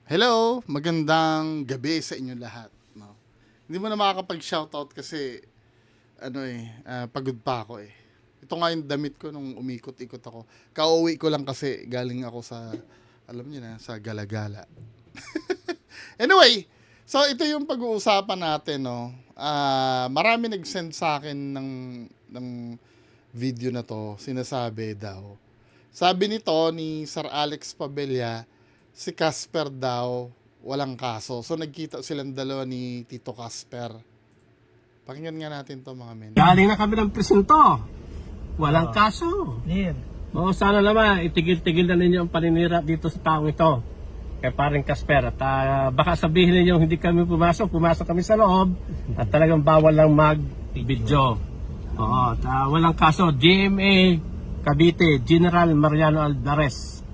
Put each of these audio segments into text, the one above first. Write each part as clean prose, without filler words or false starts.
Hello, magandang gabi sa inyo lahat. No? Hindi mo na makakapag-shoutout kasi pagod pa ako eh. Ito nga yung damit ko nung umikot-ikot ako. Kauwi ko lang kasi galing ako sa, alam niyo na, sa Galagala. Anyway, so ito yung pag-uusapan natin. No? Marami nag-send sa akin ng video na to. Sinasabi daw. Sabi nito ni Sir Alex Pabella, si Casper daw walang kaso. So nagkita silang dalawa ni Tito Casper. Pakinggan nga natin to mga men. Galing na kami ng presinto. Walang kaso. Neil. Oo, sana naman itigil-tigil na ninyo ang paninira dito sa taong ito. Kay paring Casper. At baka sabihin ninyo hindi kami pumasok kami sa loob. At talagang bawal lang mag-video. Oo, at walang kaso. GMA Cavite, General Mariano Alvarez.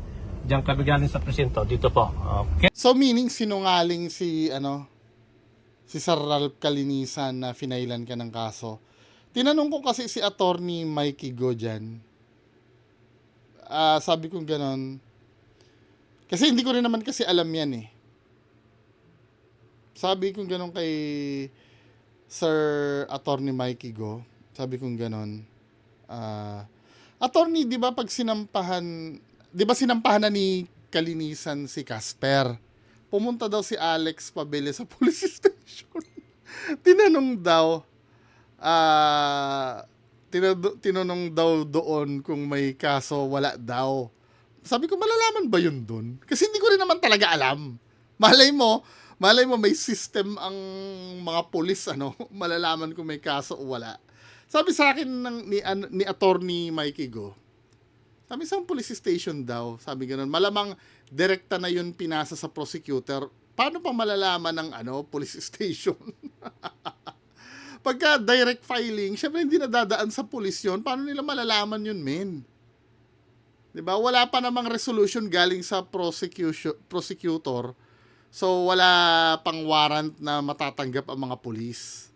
Diyan kami galing sa presinto. Dito po. Okay. So meaning sinungaling si Sir Ralph Kalinisan na finailan ka ng kaso. Tinanong ko kasi si attorney Mikey Go dyan. Sabi ko ganon. Kasi hindi ko rin naman kasi alam yan eh. Sabi ko ganon kay Sir Attorney Mikey Go. Sabi ko ganon. Attorney, di ba pag sinampahan, di ba sinampahan na ni Kalinisan si Casper? Pumunta daw si Alex Pabella sa police station. Tinanong daw, tinanong daw doon kung may kaso, wala daw. Sabi ko, malalaman ba yun doon? Kasi hindi ko rin naman talaga alam. Malay mo may system ang mga pulis, malalaman kung may kaso o wala. Sabi sa akin ni attorney Mikey Go, sabi sa police station daw, sabi ganoon, malamang direkta na yun pinasa sa prosecutor. Paano pa malalaman ng police station? Pagka direct filing, syempre hindi na dadaan sa police yun. Paano nila malalaman yun, men? 'Di ba? Wala pa namang resolution galing sa prosecutor. So wala pang warrant na matatanggap ang mga pulis.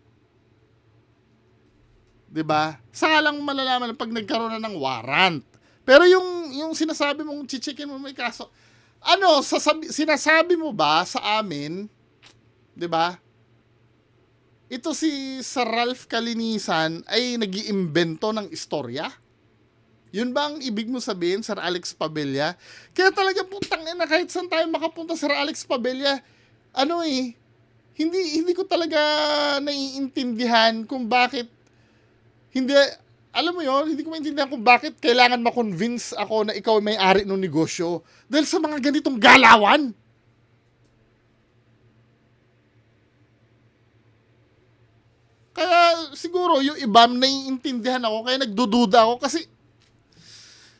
'Di ba? Saka lang malalaman pag nagkaroon na ng warrant. Pero yung sinasabi mong chichikin mo may kaso, sinasabi mo ba sa amin, 'di ba? Ito si Sir Ralph Kalinisan ay nag-iimbento ng istorya? Yun ba ang ibig mo sabihin, Sir Alex Pabella? Kaya talaga putang ina, kahit saan tayo makapunta, Sir Alex Pabella, hindi ko talaga naiintindihan kung bakit hindi, alam mo yon, hindi ko maintindihan kung bakit kailangan ma-convince ako na ikaw ay may-ari ng negosyo. Dahil sa mga ganitong galawan. Kaya siguro yung iba naiintindihan ako, kaya nagdududa ako kasi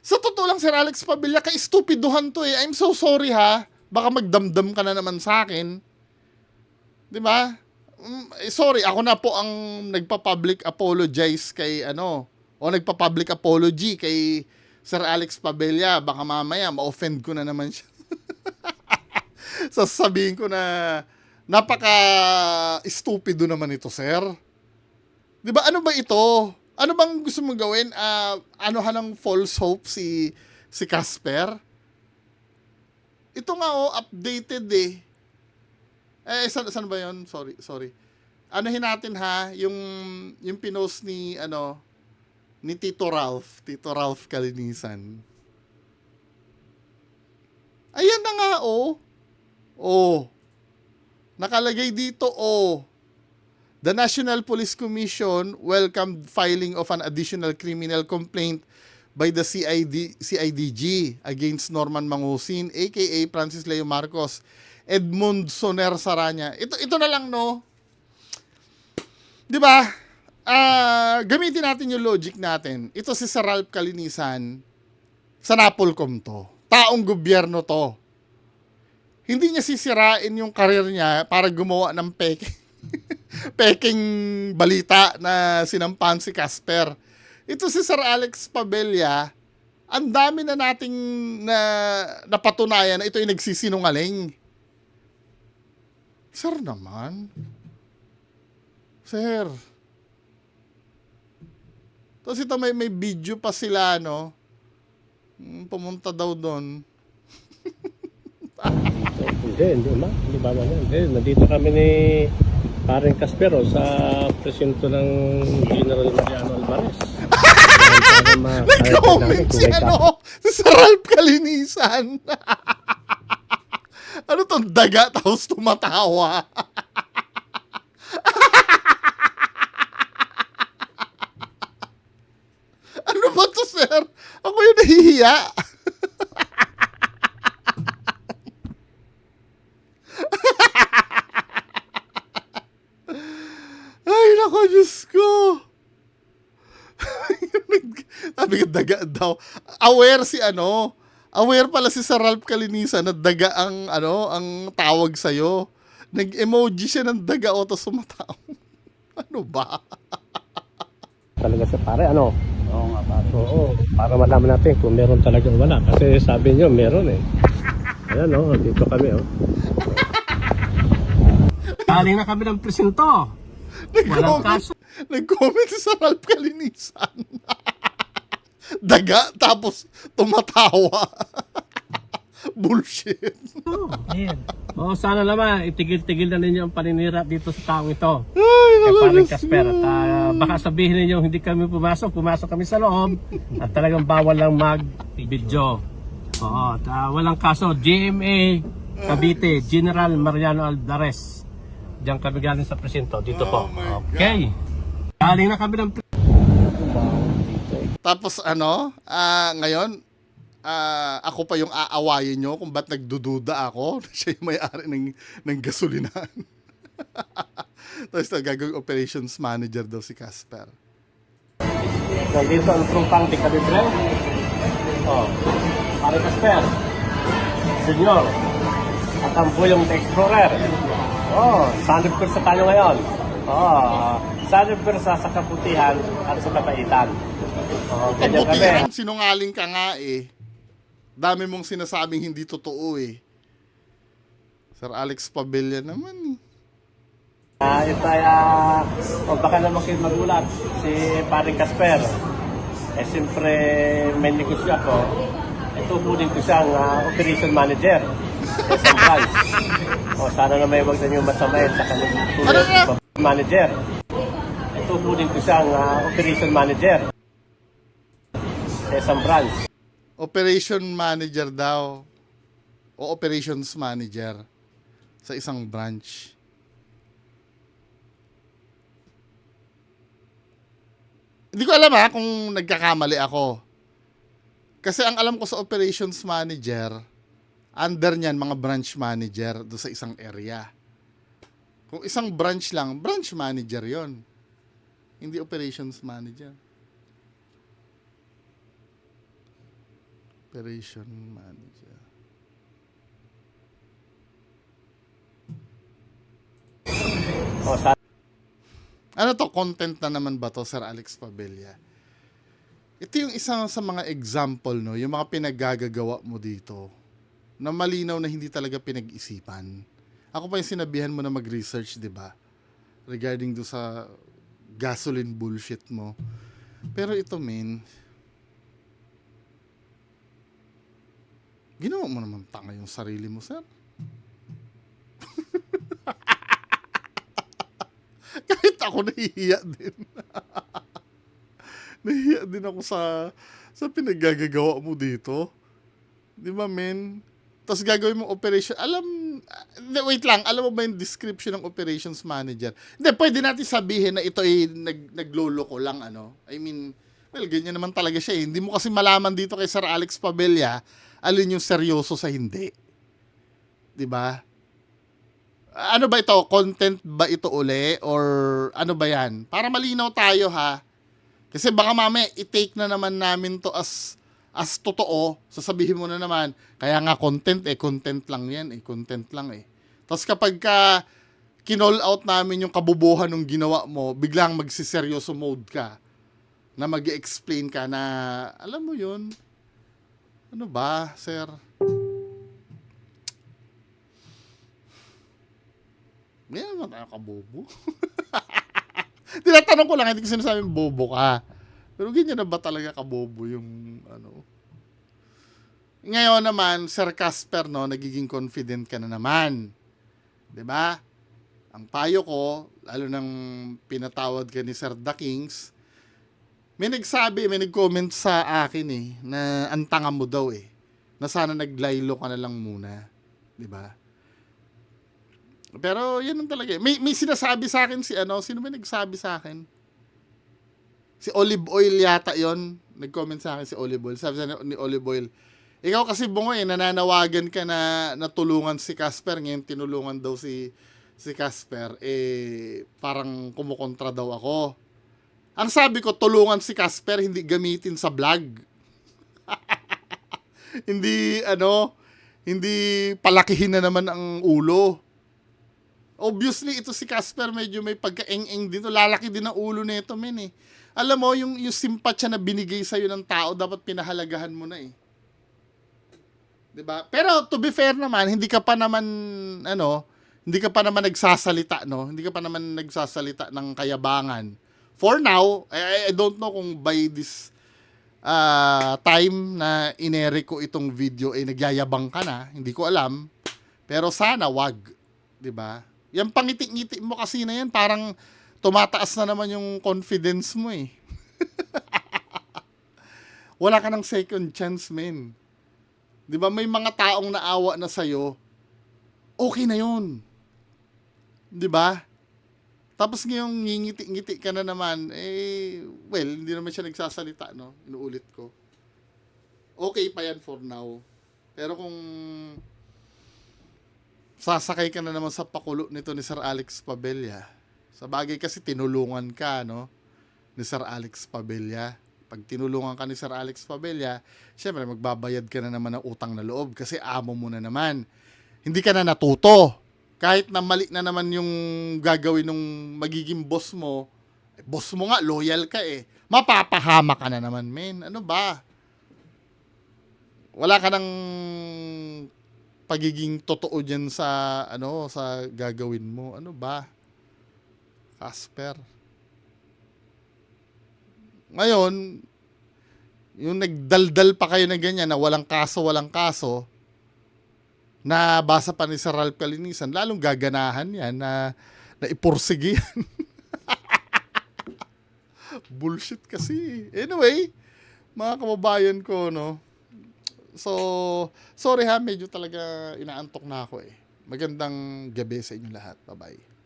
sa totoo lang, Sir Alex Pabella, ka-stupiduhan to eh. I'm so sorry ha. Baka magdamdam ka na naman sa akin. 'Di ba? Sorry, ako na po ang nagpa-public apologize kay o nagpa-public apology kay Sir Alex Pabella. Baka mamaya ma-offend ko na naman siya. Sasabihin ko na napaka-stupido naman ito, sir. 'Di ba? Ano ba ito? Ano bang gusto mong gawin? Ng false hope si Casper? Ito nga updated eh. Saan ba 'yon? Sorry. Anuhin natin ha, yung pinost ni Tito Ralph Kalinisan. Ayan na nga nakalagay dito The National Police Commission welcomed filing of an additional criminal complaint by the CIDG against Norman Mangusin, aka Francis Leo Marcos, Edmund Soner Saranya. Ito na lang, no? 'Di ba? Gamitin natin yung logic natin. Ito si Sir Ralph Kalinisan, sa Napolcom to. Taong gobyerno to. Hindi niya sisirain yung karir niya para gumawa ng peking balita na sinampahan si Casper. Ito si Sir Alex Pabella, ang dami na nating napatunayan na ito ay nagsisinungaling. Sir naman. Sir. Tapos ito may video pa sila, pumunta daw doon. Hindi bawal yan. Nandito kami ni Paring Caspero sa presinto ng General Mariano Alvarez. Nag-comment si si Ralph Kalinisan. Ano tong daga tapos tumatawa? Ano ba to, sir? Ako yung nahihiya. Ay, nako, Diyos ko. Sabi ko, daga daw. Aware pala si Sir Ralph Kalinisan na daga ang tawag sa'yo. Nag-emoji siya ng daga o tapos sumataw. Ano ba? Talaga sa pare, ano? Oo nga, pare. Oo, para malaman natin kung meron talaga o wala. Kasi sabi niyo, meron eh. Ayan o, dito kami o. Galing na kami ng presinto. Walang kaso. Nag-comment si Sir Ralph Kalinisan. Daga, tapos tumatawa. Bullshit. Sana naman, itigil-tigil na ninyo ang paninira dito sa taong ito. Ay, Kay nako, Paring Diyos Casper. ko. At baka sabihin ninyo, hindi kami pumasok kami sa loob. At talagang bawal lang mag-video. Oo, at walang kaso. GMA Cavite, General Mariano Alvarez. Diyan kami galing sa presinto. Dito po. Oh my Okay. Galing na kami ng Tapos ngayon, ako pa yung aawayin nyo kung ba't nagdududa ako na siya yung may-ari ng gasolinahan. Tapos gagawing operations manager daw si Casper. Nandito ang trumpang di Calibre. Paring Casper. Senyor. At ang Buyong Explorer. Sanib kursa tayo ngayon. Sanib kursa sa kabutihan at sa kabaitan. Ganyan kami. Kabutihan, sinungaling ka nga eh. Dami mong sinasabing hindi totoo eh. Sir Alex Pabella naman eh. Ito ay, baka naman kayo magulat, si Paring Casper. Siyempre, may negosyo ako. Tukunin ko siyang operation manager sa isang branch. Sana na may wag na nyo masamayin sa kanyang manager. Tukunin ko siyang operation manager sa isang branch. Operation manager daw. O operations manager sa isang branch. Hindi ko alam kung nagkakamali ako. Kasi ang alam ko sa operations manager, under niyan mga branch manager do sa isang area. Kung isang branch lang, branch manager yon. Hindi operations manager. Operation manager. Ano to? Content na naman ba to, Sir Alex Pabella? Ito yung isang sa mga example, no? Yung mga pinaggagawa mo dito na malinaw na hindi talaga pinag-isipan. Ako pa yung sinabihan mo na mag-research, di ba? Regarding do sa gasoline bullshit mo. Pero ito, men, ginawa mo naman tanga yung sarili mo, sir. Kahit ako nahihiya din. Nahihiya din ako sa pinaggagawa mo dito. Di ba, men? Tapos gagawin mo operation. Wait lang. Alam mo ba yung description ng operations manager? Hindi, pwede natin sabihin na ito ay nagloloko lang, I mean, well, ganyan naman talaga siya. Hindi mo kasi malaman dito kay Sir Alex Pabella alin yung seryoso sa hindi. Di ba? Ano ba ito? Content ba ito uli? Or ano ba yan? Para malinaw tayo, ha? Kasi baka mamaya i-take na naman namin to as totoo. Sasabihin mo na naman, kaya nga content lang yan. Content lang eh. Tapos kapag kinall out namin yung kabubuhan ng ginawa mo, biglang magsiseryoso mode ka. Na mag-explain ka na, alam mo yun, ano ba, sir? Ganyan naman tayo kabobo. Tinatanong ko lang, hindi ko sinasabing bobo ka. Pero ganyan na ba talaga kabobo yung Ngayon naman, Sir Casper, no, nagiging confident ka na naman. 'Di ba? Ang payo ko, lalo nang pinatawad ka ni Sir The Kings, may nag-comment sa akin na ang tanga mo daw na sana naglaylo ka na lang muna. 'Di ba? Pero yan ang talaga. May sinasabi sa akin sino ba nagsabi sa akin? Si Olive Oil yata yon. Nag-comment sa akin si Olive Oil. Sabi ni Olive Oil, ikaw kasi bungo nananawagan ka na natulungan si Casper. Ngayon tinulungan daw si Casper. Parang kumukontra daw ako. Ang sabi ko, tulungan si Casper, hindi gamitin sa vlog. hindi palakihin na naman ang ulo. Obviously, ito si Casper medyo may pagka-eng-eng dito. Lalaki din ang ulo nito, men. Alam mo, yung simpatya na binigay sa'yo ng tao, dapat pinahalagahan mo na 'Di ba? Pero to be fair naman, hindi ka pa naman nagsasalita, no? Hindi ka pa naman nagsasalita ng kayabangan. For now, I don't know kung by this time na inere ko itong video nagyayabang ka na, hindi ko alam. Pero sana wag, 'di ba? Yung pangiti-ngiti mo kasi na yan, parang tumataas na naman yung confidence mo Wala ka ng second chance, men. 'Di ba may mga taong naawa na sa'yo, okay na yun. 'Di ba? Tapos ngayong ngingiti-ngiti ka na naman, well, hindi naman siya nagsasalita, no? Inuulit ko. Okay pa yan for now. Pero kung sasakay ka na naman sa pakulo nito ni Sir Alex Pabella, sa bagay kasi tinulungan ka, no? Ni Sir Alex Pabella. Pag tinulungan ka ni Sir Alex Pabella, syempre magbabayad ka na naman ng utang na loob kasi amo mo na naman. Hindi ka na natuto. Kahit na mali na naman yung gagawin ng magiging boss mo nga, loyal ka mapapahama ka na naman, men. Ano ba? Wala ka ng pagiging totoo dyan sa gagawin mo. Ano ba? Casper. Ngayon, yung nagdaldal pa kayo na ganyan na walang kaso, na basa pa ni Sir Ralph Calinisan, lalong gaganahan yan na ipursige yan. Bullshit kasi. Anyway, mga kababayan ko, no? So, sorry medyo talaga inaantok na ako Magandang gabi sa inyo lahat. Bye-bye.